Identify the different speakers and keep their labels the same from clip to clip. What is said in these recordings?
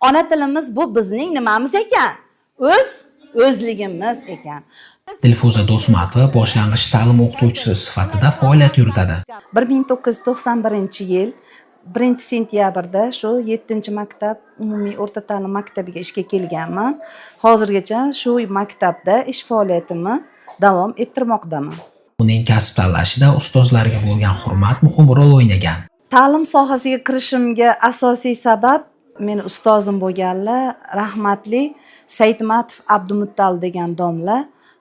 Speaker 1: Ona tilimiz bu bizning nimamiz ekan? O'zligimiz ekan.
Speaker 2: Dilfuza Do'smatova boshlang'ich ta'lim o'qituvchisi sifatida faoliyat yuritadi.
Speaker 1: 1991-yil 1-sentyabrda shu 7-maktab umumiy o'rta ta'lim maktabiga ishga kelganman. Hozirgacha shu maktabda ish faoliyatimni davom ettirmoqdaman.
Speaker 2: Uning kasb tanlashida ustozlarga bo'lgan hurmat muhim rol o'ynagan.
Speaker 1: Ta'lim sohasiga kirishimga asosiy sabab meni ustozim bo'lganlar rahmatli Saidmatov Abdumuttal degan domla.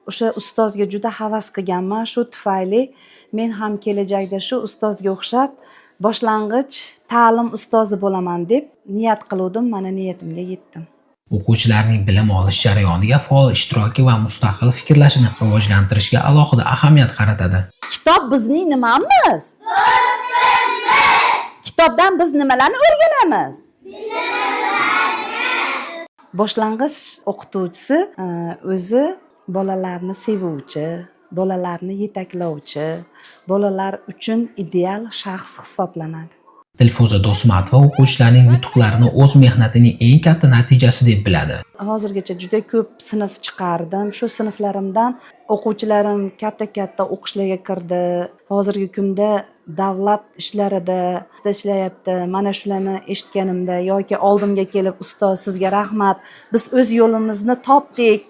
Speaker 1: O'sha ustozga juda havas qilganman. Shu tufayli men ham kelajakda shu ustozga o'xshab boshlang'ich ta'lim ustozi bo'laman deb niyat qildim. Mana niyatimga yetdim.
Speaker 2: O'quvchilarning bilim olish jarayoniga faol ishtiroki va mustaqil fikrlashini rivojlantirishga alohida ahamiyat qaratadi.
Speaker 1: Kitob bizning nimamiz? Kitobdan biz nimalarni o'rganamiz? Boshlang'ich o'qituvchisi o'zi bolalarni sevuvchi, bolalarni yetaklovchi, bolalar uchun ideal shaxs hisoblanadi.
Speaker 2: Dilfuza Do'smatova o'quvchilarning yutuqlarini o'z mehnatining eng katta natijasi deb biladi.
Speaker 1: Hozirgacha juda ko'p sinf chiqardim. Shu sinflarimdan o'quvchilarim katta o'qishlarga kirdi. Hozirgi kunda davlat ishlarida ishlayapti. Mana shularni eshitganimda yoki oldimga kelib ustoz sizga rahmat, biz o'z yo'limizni topdik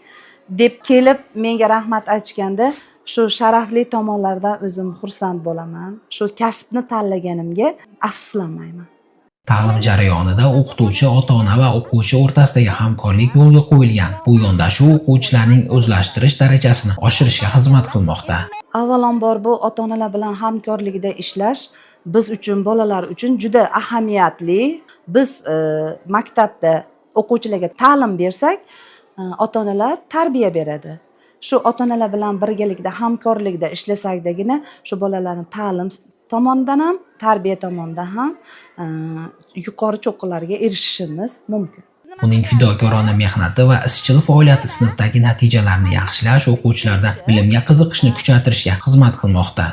Speaker 1: deb kelib menga rahmat aytganda shu sharafli tomonlardan o'zim xursand bo'laman. Shu kasbni tanlaganimga afsuslanmayman.
Speaker 2: Ta'lim jarayonida o'qituvchi, ota-ona va o'quvchi o'rtasidagi hamkorlik yo'lga qo'yilgan. Bu yondashuv o'quvchilarning o'zlashtirish darajasini oshirishga xizmat qilmoqda.
Speaker 1: Avvalambor bu ota-onalar bilan hamkorlikda ishlash biz uchun, bolalar uchun juda ahamiyatli. Biz maktabda o'quvchilarga ta'lim bersak, ota-onalar tarbiya beradi. Shu ota-onalar bilan birgalikda hamkorlikda ishlasakdagina shu bolalarning ta'lim tomonidan ham, tarbiya tomonidan ham yuqori cho'qqilarga erishishimiz mumkin.
Speaker 2: Uning fidokorona mehnati va izchil faoliyati sinfdagi natijalarni yaxshilash, o'quvchilarda bilimga qiziqishni kuchaytirishga xizmat qilmoqda.